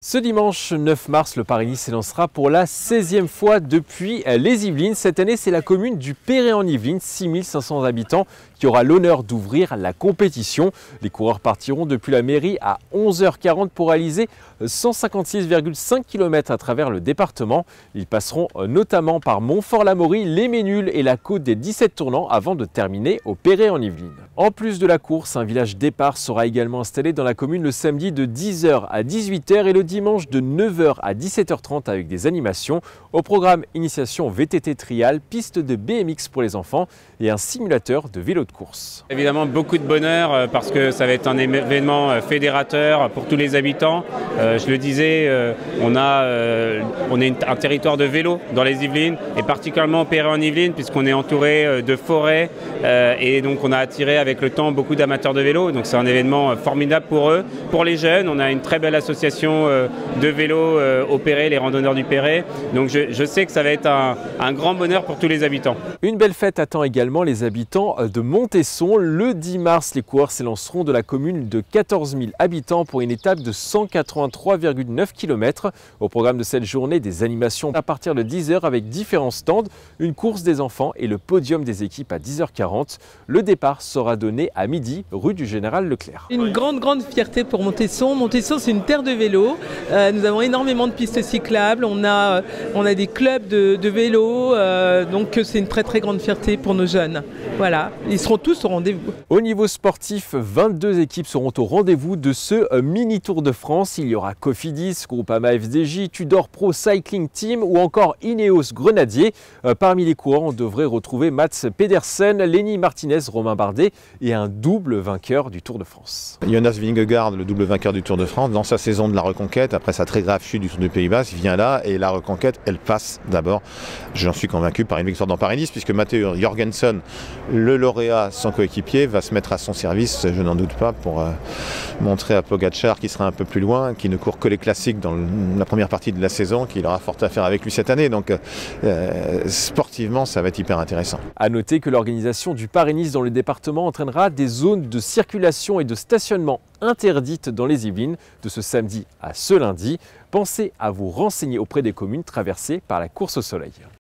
Ce dimanche 9 mars, le Paris-Nice s'élancera pour la 16e fois depuis les Yvelines. Cette année, c'est la commune du Perret-en-Yvelines, 6500 habitants, qui aura l'honneur d'ouvrir la compétition. Les coureurs partiront depuis la mairie à 11h40 pour réaliser 156,5 km à travers le département. Ils passeront notamment par Montfort-l'Amaury, les Ménules et la côte des 17 tournants avant de terminer au Perret-en-Yvelines. En plus de la course, un village départ sera également installé dans la commune le samedi de 10h à 18h et le dimanche de 9h à 17h30 avec des animations. Au programme initiation VTT trial, piste de BMX pour les enfants et un simulateur de vélo de course. Évidemment beaucoup de bonheur parce que ça va être un événement fédérateur pour tous les habitants. Je le disais, on est un territoire de vélo dans les Yvelines et particulièrement au Perret-en-Yvelines puisqu'on est entouré de forêts et donc on a attiré avec le temps beaucoup d'amateurs de vélo. Donc c'est un événement formidable pour eux. Pour les jeunes, on a une très belle association de vélo au Perret, les randonneurs du Perret. Donc je sais que ça va être un grand bonheur pour tous les habitants. Une belle fête attend également les habitants de Montesson. Le 10 mars, les coureurs s'élanceront de la commune de 14 000 habitants pour une étape de 183,9 km. Au programme de cette journée, des animations à partir de 10h avec différents stands, une course des enfants et le podium des équipes à 10h40. Le départ sera donné à midi, rue du Général Leclerc. Une grande fierté pour Montesson. Montesson, c'est une terre de vélo. Nous avons énormément de pistes cyclables. On a des clubs de vélo. Donc c'est une très grande fierté pour nos jeunes. Voilà, ils seront tous au rendez-vous. Au niveau sportif, 22 équipes seront au rendez-vous de ce mini Tour de France. Il y aura Cofidis, Groupama FDJ, Tudor Pro Cycling Team ou encore Ineos Grenadier. Parmi les coureurs, on devrait retrouver Mats Pedersen, Lenny Martinez, Romain Bardet et un double vainqueur du Tour de France. Jonas Vingegaard, le double vainqueur du Tour de France, dans sa saison de la reconquête, après sa très grave chute du Tour du Pays-Bas, il vient là et la reconquête, elle passe d'abord, j'en suis convaincu, par une victoire dans Paris-Nice, puisque Matteo Jorgensen, le lauréat, son coéquipier, va se mettre à son service, je n'en doute pas, pour montrer à Pogacar qui sera un peu plus loin, qui ne court que les classiques dans la première partie de la saison, qu'il aura fort à faire avec lui cette année. Donc sportivement, ça va être hyper intéressant. À noter que l'organisation du Paris-Nice dans le département entraînera des zones de circulation et de stationnement interdites dans les Yvelines de ce samedi à ce lundi. Pensez à vous renseigner auprès des communes traversées par la course au soleil.